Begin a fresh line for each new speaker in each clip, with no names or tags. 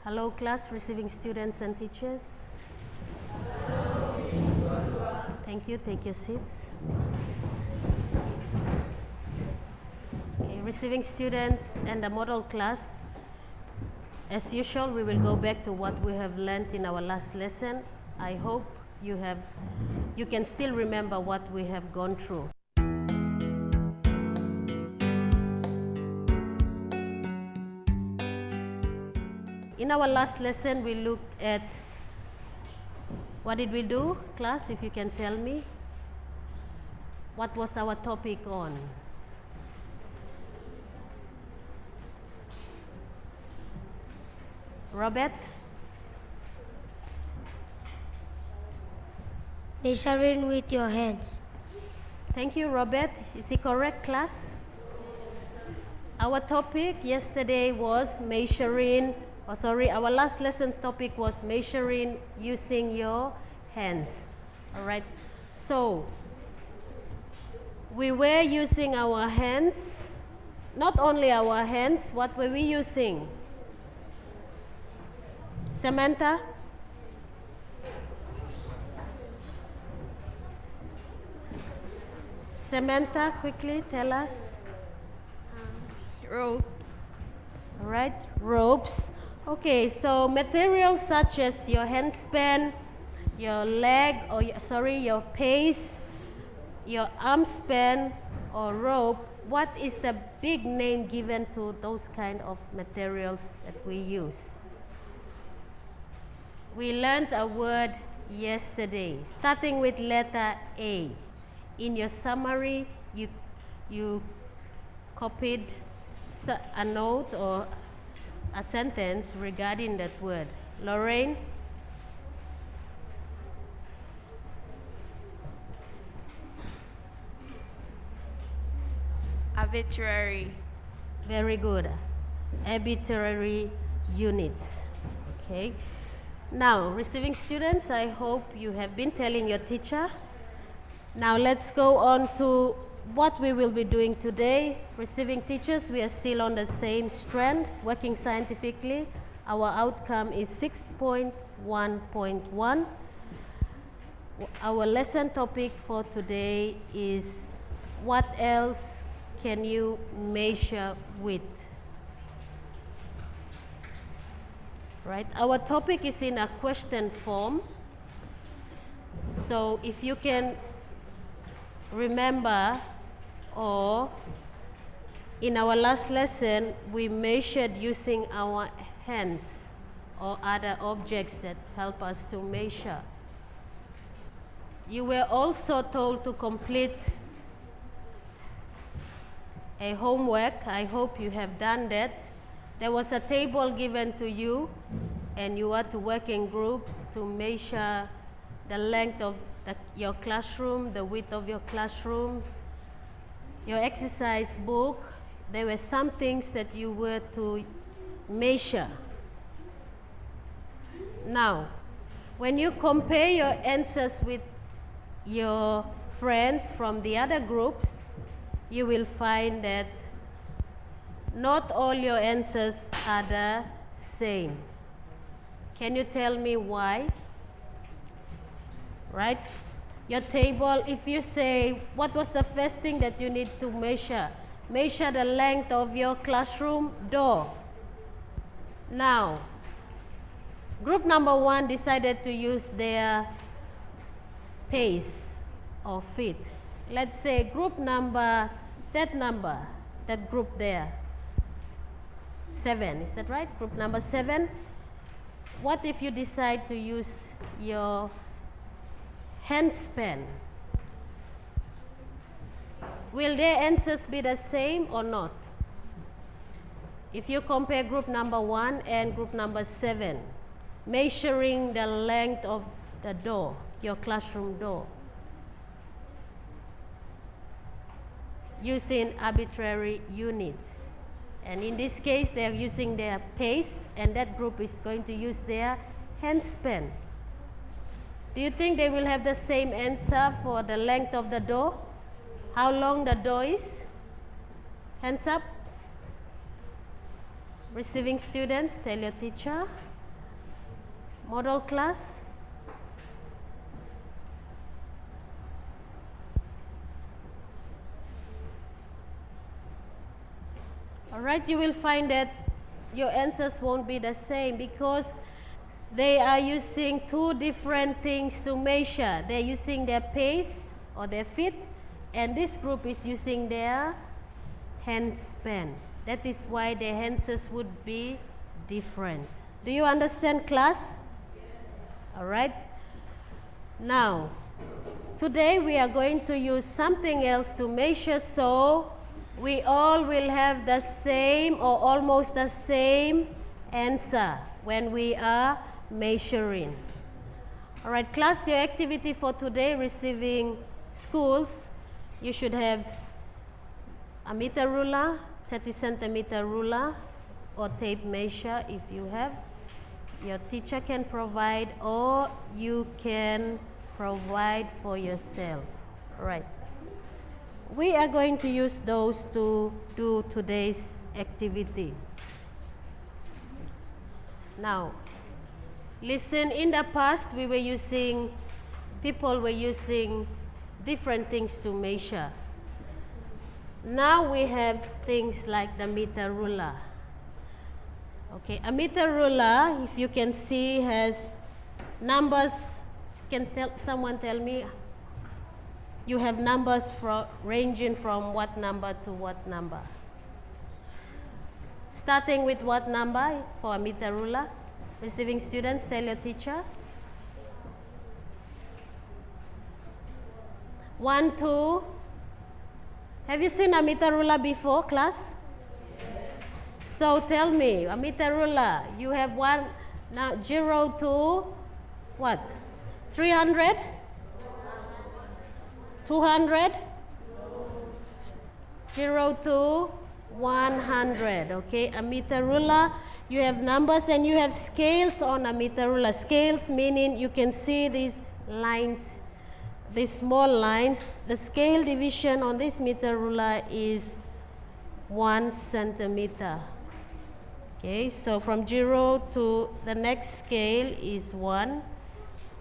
Hello, class, receiving students and teachers. Thank you. Take your seats. Okay, receiving students and the model class. As usual, we will go back to what we have learned in our last lesson. I hope you can still remember what we have gone through. In our last lesson, we looked at, what did we do, class, if you can tell me? What was our topic on? Robert?
Measuring with your hands.
Thank you, Robert. Is it correct, class? Our topic yesterday was measuring, our last lesson's topic was measuring using your hands. All right, so we were using our hands, not only our hands, what were we using? Samantha? Samantha, quickly tell us.
Ropes.
All right, ropes. Okay, so materials such as your handspan, your leg, or your pace, your arm span, or rope. What is the big name given to those kind of materials that we use? We learned a word yesterday, starting with letter A. In your summary, you copied a note or a sentence regarding that word. Lorraine?
Arbitrary.
Very good. Arbitrary units. Okay. Now, receiving students, I hope you have been telling your teacher. Now let's go on to what we will be doing today. Receiving teachers, we are still on the same strand, working scientifically. Our outcome is 6.1.1. Our lesson topic for today is, what else can you measure with? Right? Our topic is in a question form. So if you can remember, or in our last lesson, we measured using our hands or other objects that help us to measure. You were also told to complete a homework. I hope you have done that. There was a table given to you, and you are to work in groups to measure the length of your classroom, the width of your classroom, your exercise book. There were some things that you were to measure. Now, when you compare your answers with your friends from the other groups, you will find that not all your answers are the same. Can you tell me why? Right? Your table, if you say, what was the first thing that you need to measure? Measure the length of your classroom door. Now, group number 1 decided to use their pace or feet. Let's say group number, that group there, 7, is that right? Group number 7. What if you decide to use your handspan? Will their answers be the same or not? If you compare group number 1 and group number 7, measuring the length of the door, your classroom door, using arbitrary units. And in this case, they are using their pace, and that group is going to use their handspan. Do you think they will have the same answer for the length of the door? How long the door is? Hands up. Receiving students, tell your teacher. Model class? All right, you will find that your answers won't be the same because they are using two different things to measure. They're using their pace or their feet, and this group is using their hand span. That is why their answers would be different. Do you understand, class? All right. Now, today we are going to use something else to measure, so we all will have the same or almost the same answer when we are measuring. All right, class, your activity for today, receiving schools, you should have a meter ruler, 30 centimeter ruler, or tape measure if you have. Your teacher can provide, or you can provide for yourself. All right. We are going to use those to do today's activity. Now, listen, in the past people were using different things to measure. Now we have things like the meter ruler. Okay, a meter ruler, if you can see, has numbers. Can someone tell me? You have numbers ranging from what number to what number? Starting with what number for a meter ruler? Receiving students, tell your teacher. 1, 2. Have you seen a meter ruler before, class? So tell me, a meter ruler, you have one, now 0 to what? 300? 200? 0 to 100, okay? A meter ruler, you have numbers and you have scales on a meter ruler. Scales meaning you can see these lines, these small lines. The scale division on this meter ruler is 1 centimeter. Okay, so from 0 to the next scale is 1.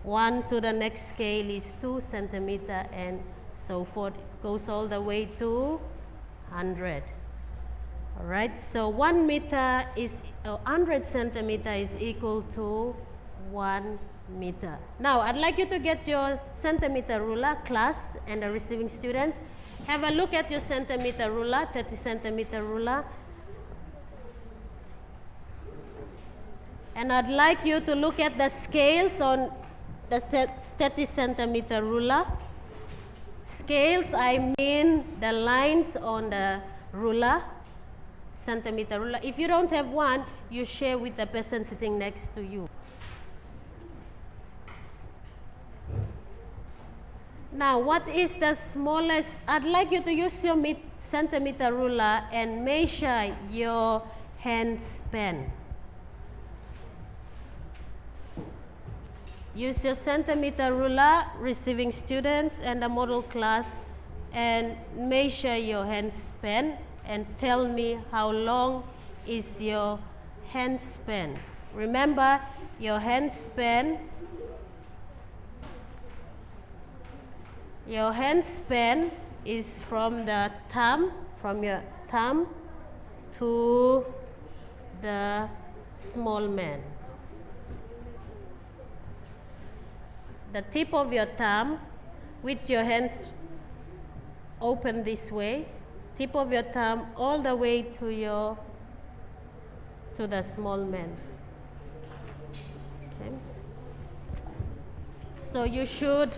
1 to the next scale is 2 centimeter, and so forth. It goes all the way to 100. All right, so 1 meter is 100 centimeter is equal to 1 meter. Now, I'd like you to get your centimeter ruler, class, and the receiving students. Have a look at your centimeter ruler, 30 centimeter ruler. And I'd like you to look at the scales on the 30 centimeter ruler. Scales, I mean the lines on the ruler, centimeter ruler. If you don't have one, you share with the person sitting next to you. Now, what is the smallest? I'd like you to use your centimeter ruler and measure your hand span. Use your centimeter ruler, receiving students and the model class, and measure your hand span and tell me how long is your hand span. Remember, your hand span is from your thumb to the small man. The tip of your thumb with your hands open this way, tip of your thumb all the way to the small man. Okay. So you should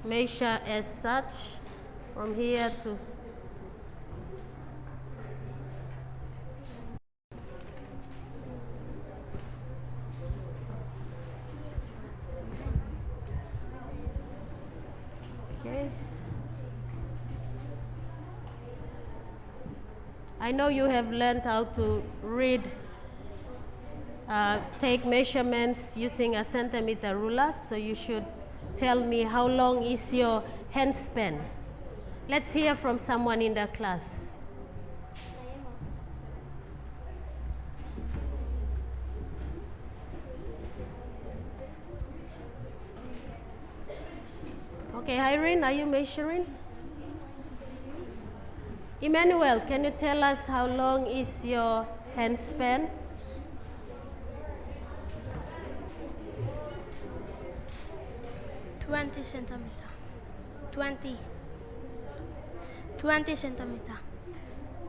measure as such from here to I know you have learned how to read, take measurements using a centimeter ruler, so you should tell me how long is your hand span. Let's hear from someone in the class. Okay, Irene, are you measuring? Emmanuel, can you tell us how long is your hand span?
20 centimeter. 20 centimeter.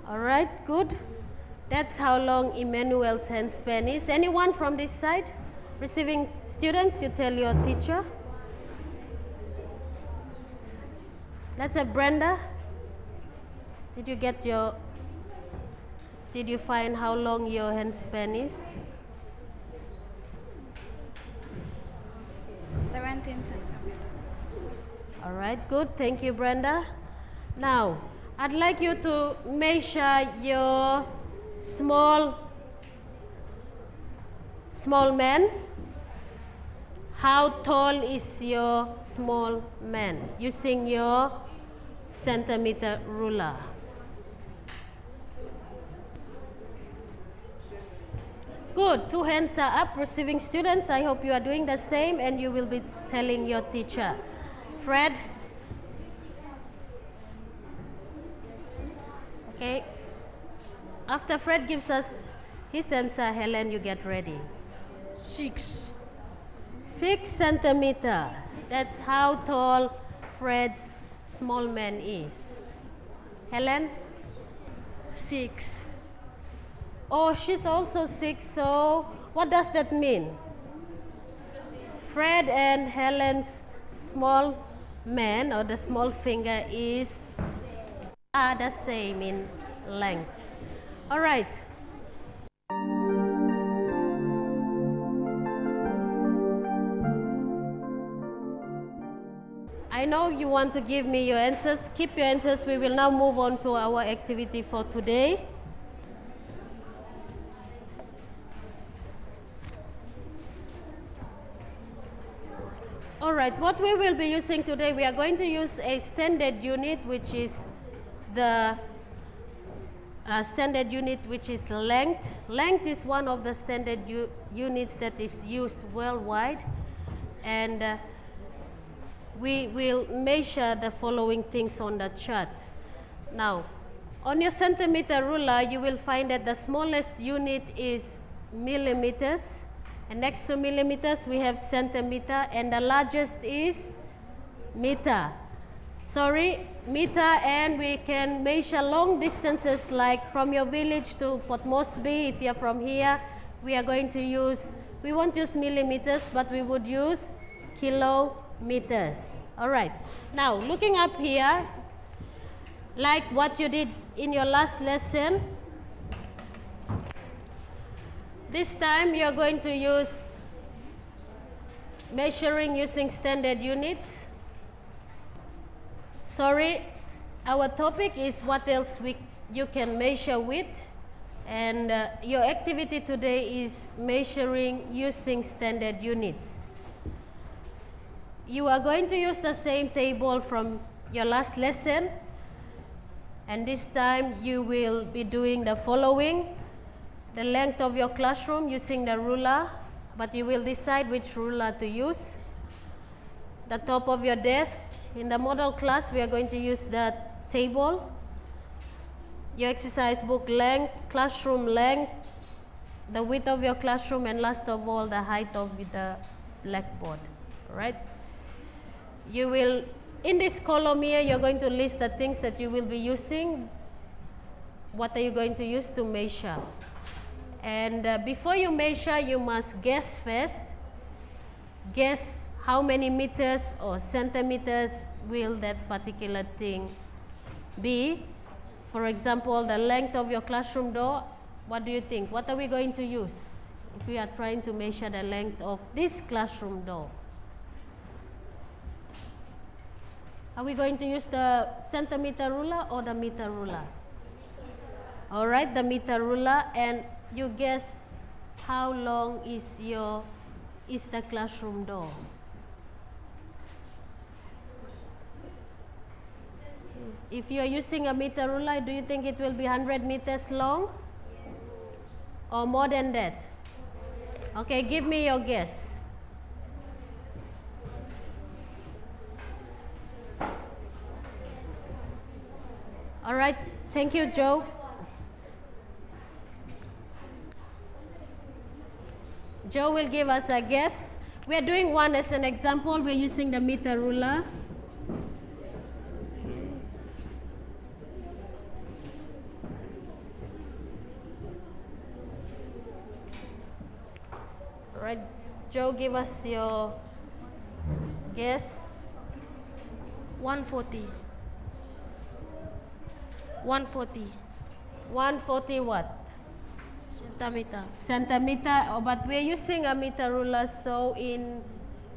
All right, good. That's how long Emmanuel's hand span is. Anyone from this side? Receiving students, you tell your teacher. Let's have Brenda. Did you find how long your hand span is?
17 centimeters.
All right, good. Thank you, Brenda. Now, I'd like you to measure your small man. How tall is your small man? Using your centimeter ruler. Good. 2 hands are up. Receiving students, I hope you are doing the same and you will be telling your teacher. Fred? Okay. After Fred gives us his answer, Helen, you get ready.
6.
6 centimeter. That's how tall Fred's small man is. Helen?
6.
Oh, she's also 6, so what does that mean? Fred and Helen's small man, or the small finger, are the same in length. All right. I know you want to give me your answers. Keep your answers. We will now move on to our activity for today. All right, what we will be using today, we are going to use a standard unit, which is the standard unit, which is length. Length is one of the standard units that is used worldwide, and we will measure the following things on the chart. Now, on your centimeter ruler, you will find that the smallest unit is millimeters. And next to millimeters, we have centimeter, and the largest is meter. Meter, and we can measure long distances like from your village to Port Moresby. If you're from here, we won't use millimeters, but we would use kilometers. All right. Now, looking up here, like what you did in your last lesson, this time you are going to use measuring using standard units. Our topic is what else you can measure with, and your activity today is measuring using standard units. You are going to use the same table from your last lesson, and this time you will be doing the following. The length of your classroom using the ruler, but you will decide which ruler to use. The top of your desk. In the model class, we are going to use the table. Your exercise book length, classroom length, the width of your classroom, and last of all, the height of the blackboard. All right? You will, in this column here, you're going to list the things that you will be using. What are you going to use to measure? And before you measure, you must guess first. Guess how many meters or centimeters will that particular thing be. For example, the length of your classroom door. What do you think? What are we going to use if we are trying to measure the length of this classroom door? Are we going to use the centimeter ruler or the meter ruler? All right, the meter ruler. And you guess how long is the classroom door? If you are using a meter ruler, do you think it will be 100 meters long? Or more than that? Okay, give me your guess. right, thank you, Joe. Joe will give us a guess. We are doing one as an example. We're using the meter ruler. All right, Joe, give us your guess.
140. 140
140 what?
centimeter.
Centimeter, oh, but we're using a meter ruler, so in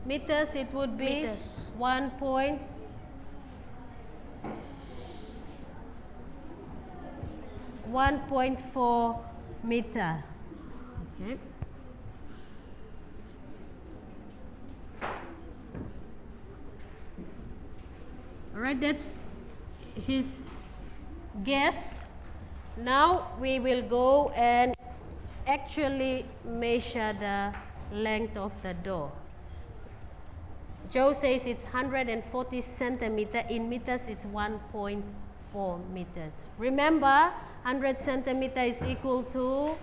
meters it would be
Meters.
1.4 meter. Okay. All right, that's his guess. Now we will go and actually measure the length of the door. Joe says it's 140 centimeter. In meters, it's 1.4 meters. Remember, 100 centimeter is equal to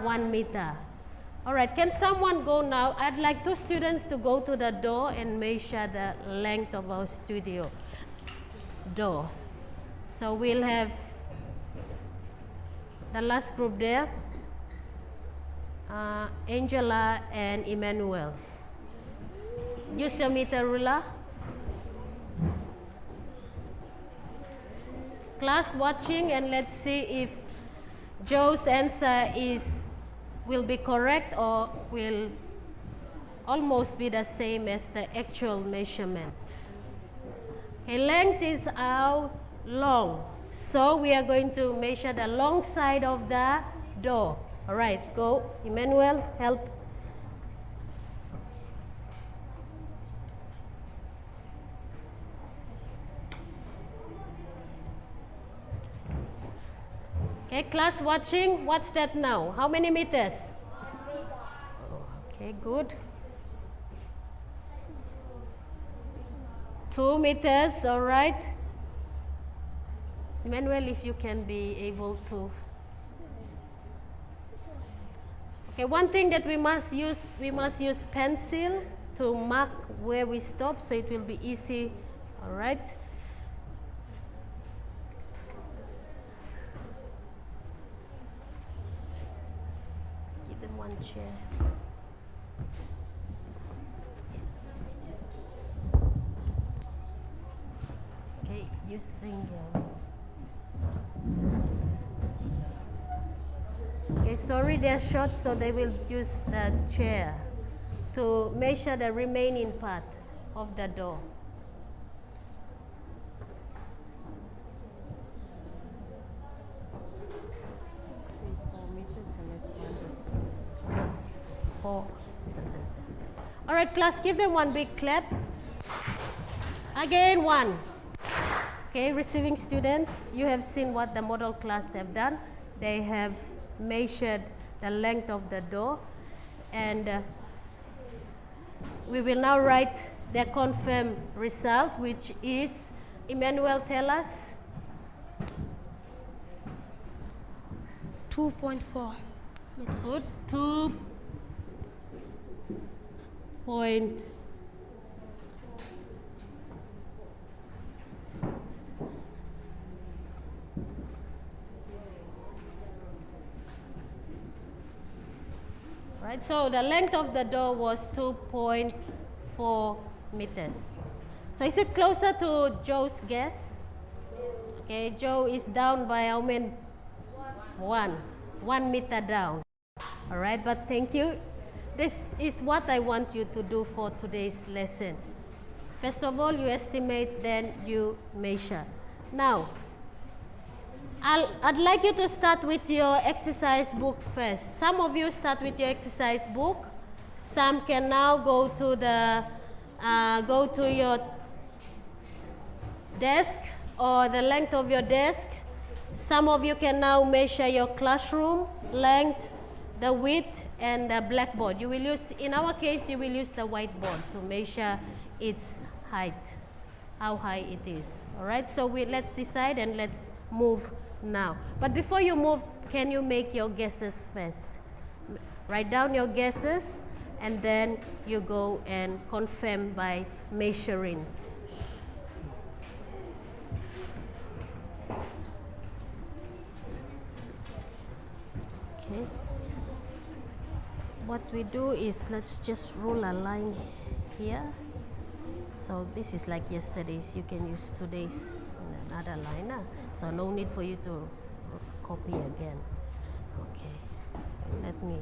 1 meter. All right, can someone go now? I'd like 2 students to go to the door and measure the length of our studio doors. So we'll have the last group there, Angela and Emmanuel. Use your meter ruler. Class watching, and let's see if Joe's answer will be correct or will almost be the same as the actual measurement. Okay, length is how long. So we are going to measure the long side of the door. All right, go. Emmanuel, help. Okay, class watching, what's that now? How many meters? 1 meter. Okay, good. 2 meters, all right. Emmanuel, if you can be able to. Okay, one thing that we must use pencil to mark where we stop so it will be easy, all right. Give them one chair. Okay, using okay, sorry, they're short, so they will use the chair to measure the remaining part of the door. Four. All right, class, give them one big clap. Again, 1. Okay, receiving students, you have seen what the model class have done. They have measured the length of the door, and we will now write the confirmed result, which is, Emmanuel, tell us.
2.4 meters.
Good. 2 point. Right, so the length of the door was 2.4 meters. So is it closer to Joe's guess? Okay, Joe is down by how many? 1 meter down. All right, but thank you. This is what I want you to do for today's lesson. First of all, you estimate, then you measure. Now, I'd like you to start with your exercise book first. Some of you start with your exercise book. Some can now go to your desk or the length of your desk. Some of you can now measure your classroom length, the width, and the blackboard. You will use, in our case, you will use the whiteboard to measure its height, how high it is. All right, so let's decide and let's move now. But before you move, can you make your guesses first? Write down your guesses, and then you go and confirm by measuring. Okay. What we do is, let's just rule a line here. So this is like yesterday's. You can use today's in another line. So no need for you to copy again. Okay. Let me.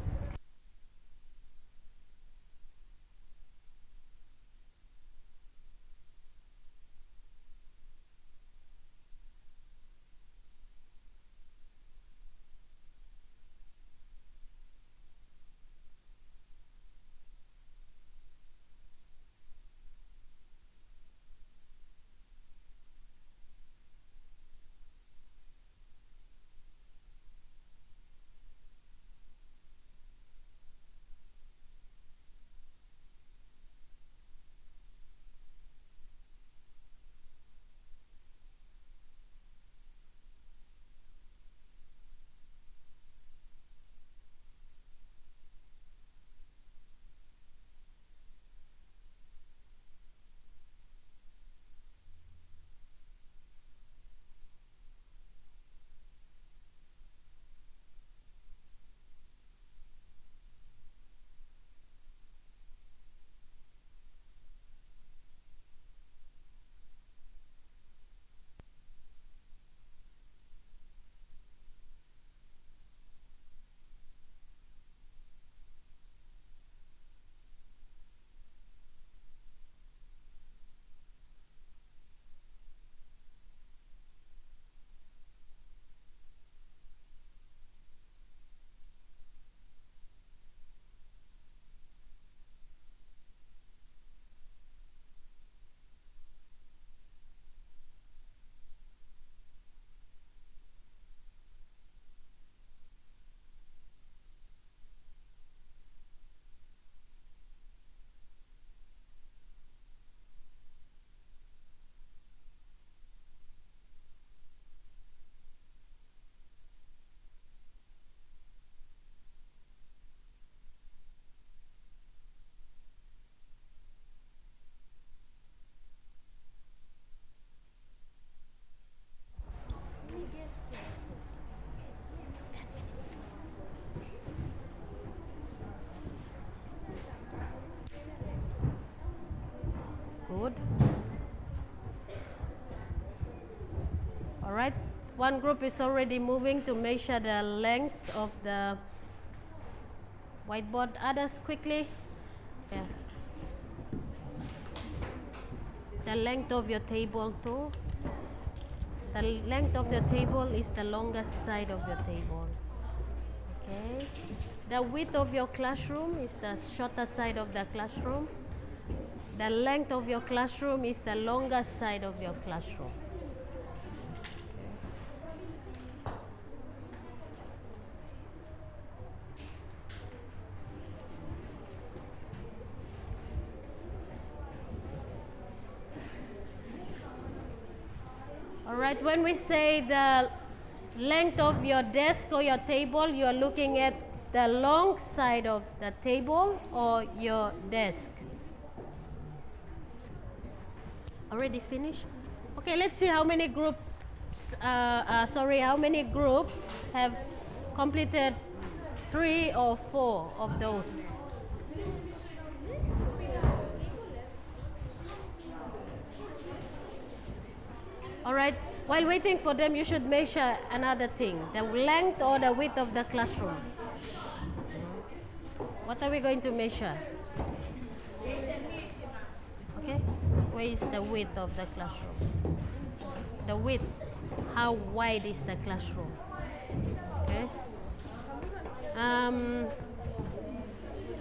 Good. All right. One group is already moving to measure the length of the whiteboard. Others quickly. Yeah. The length of your table too. The length of your table is the longest side of your table. Okay. The width of your classroom is the shorter side of the classroom. The length of your classroom is the longest side of your classroom. All right, when we say the length of your desk or your table, you are looking at the long side of the table or your desk. Already finished? Okay, let's see how many groups, how many groups have completed 3 or 4 of those. All right, while waiting for them, you should measure another thing, the length or the width of the classroom. What are we going to measure? Okay, where is the width of the classroom? The width, how wide is the classroom? Okay.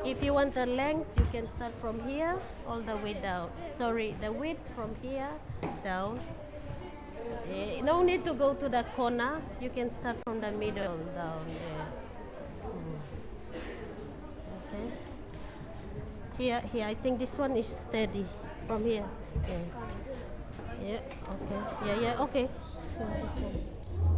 If you want the length, you can start from here all the way down. Sorry, the width from here down. No need to go to the corner. You can start from the middle down there. Okay. Here, I think this one is steady from here. Yeah. Yeah. Okay. Yeah. Okay. So this one.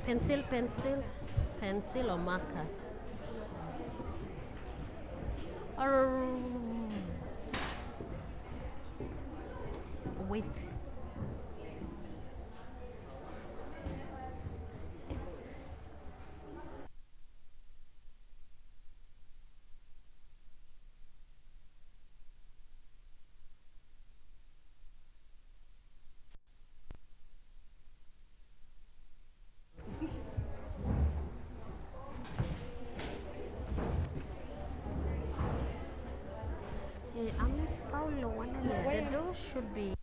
Pencil, pencil, pencil or marker? Or width? Ami Paulo, one the door should be.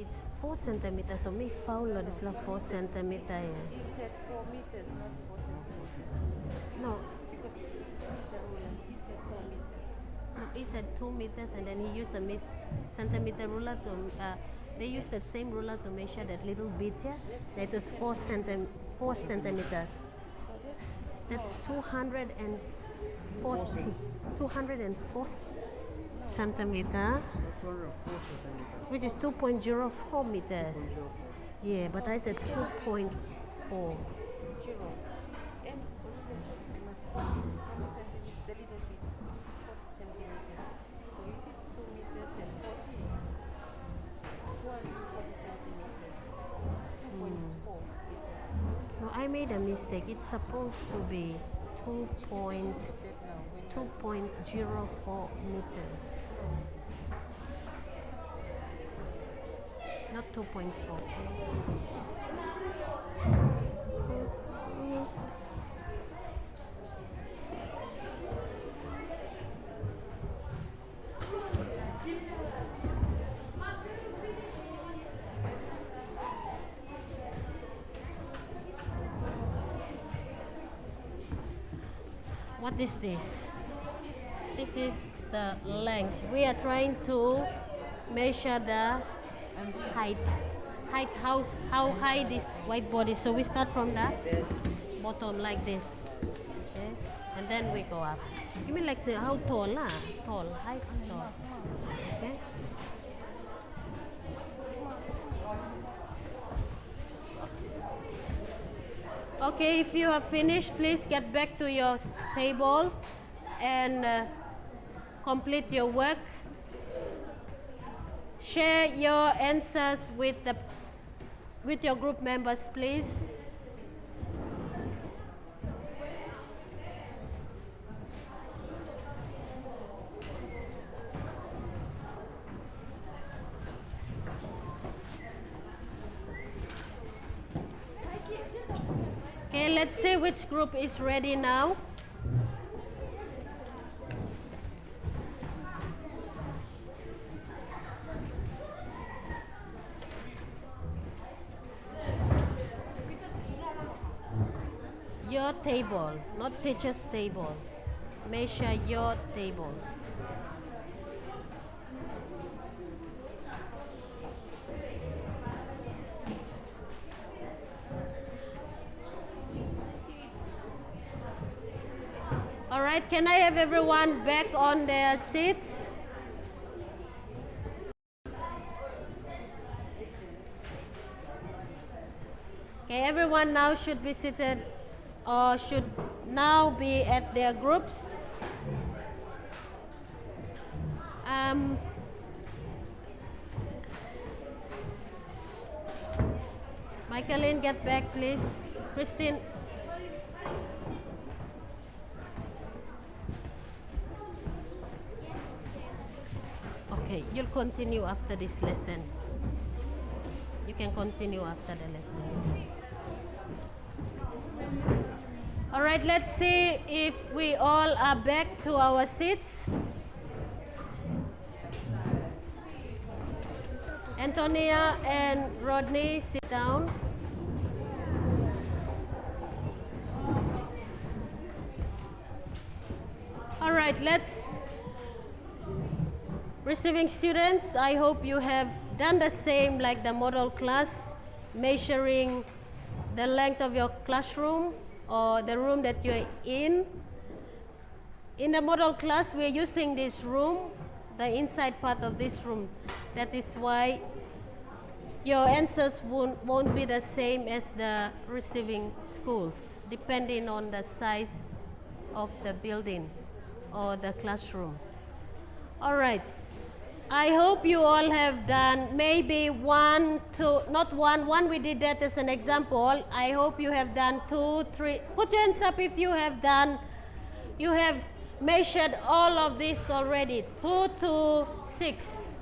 It's 4 centimeters, so me Paulo is not 4 centimeters.
He said 4 meters, not 4 centimeters.
No,
Because the ruler, he said 4 meters.
no, he said 2 meters, and then he used the centimeter ruler to. They used that same ruler to measure that little bit here. That was 4 centimeters. That's 240, 204 centimeter,
That's only 4 centimeters.
which is 2.04 meters. Yeah, but I said 2.4.
Zero. And must put 1 centimeter, the little bit, 40 centimeters. So if it's 2 meters and 40, 240 centimeters, 2.4 meters.
No, I made a mistake. It's supposed to be 2.04
That now, when
meters. Not 2.4. What is this? This is the length. We are trying to measure the height. How high this whiteboard is. So we start from the bottom like this. Okay? And then we go up. You mean like say how tall? Tall. Height is tall. Okay? Okay, if you have finished, please get back to your table and complete your work. Share your answers with your group members, please. Okay, let's see which group is ready now. Your table, not teacher's table. Measure your table. All right, can I have everyone back on their seats? Okay, everyone now should be seated or should now be at their groups. Michaeline, get back, please. Christine. Okay, you'll continue after this lesson. You can continue after the lesson. All right, let's see if we all are back to our seats. Antonia and Rodney, sit down. All right, receiving students, I hope you have done the same like the model class, measuring the length of your classroom or the room that you're in. In the model class, we're using this room, the inside part of this room. That is why your answers won't be the same as the receiving schools, depending on the size of the building or the classroom. All right. I hope you all have done maybe one we did that as an example. I hope you have done 2, 3. Put your hands up if you have done, you have measured all of this already, 2 to 6.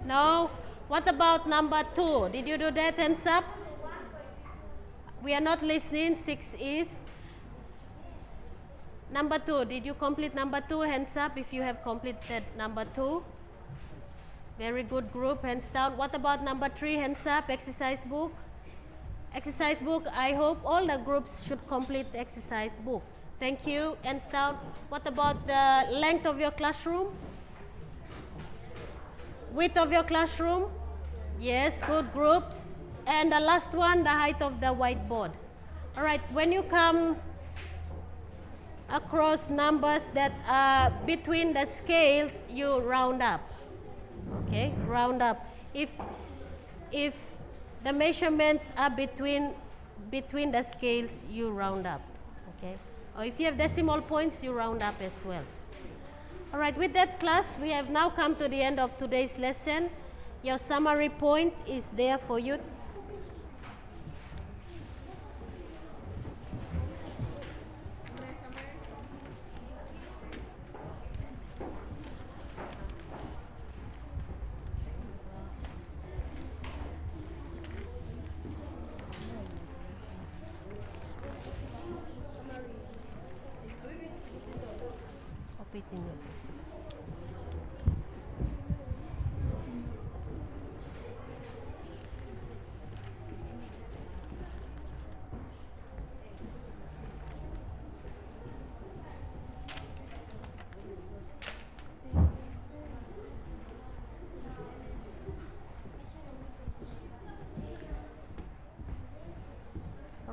No? What about number 2? Did you do that? Hands up. We are not listening. 6 is. Number 2, did you complete number 2? Hands up if you have completed number 2. Very good group, hands down. What about number 3? Hands up, exercise book. Exercise book, I hope all the groups should complete the exercise book. Thank you, hands down. What about the length of your classroom? Width of your classroom? Yes, good groups. And the last one, the height of the whiteboard. All right, when you come across numbers that are between the scales, you round up. Okay, round up. If the measurements are between the scales, you round up. Okay, or if you have decimal points, you round up as well. All right, with that class, we have now come to the end of today's lesson. Your summary point is there for you.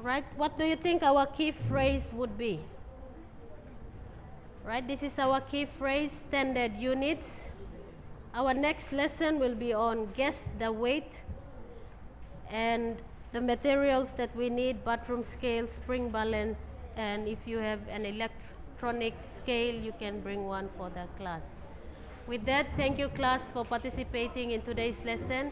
Right? What do you think our key phrase would be? Right? This is our key phrase, standard units. Our next lesson will be on guess the weight and the materials that we need, bathroom scale, spring balance, and if you have an electronic scale, you can bring one for the class. With that, thank you class for participating in today's lesson.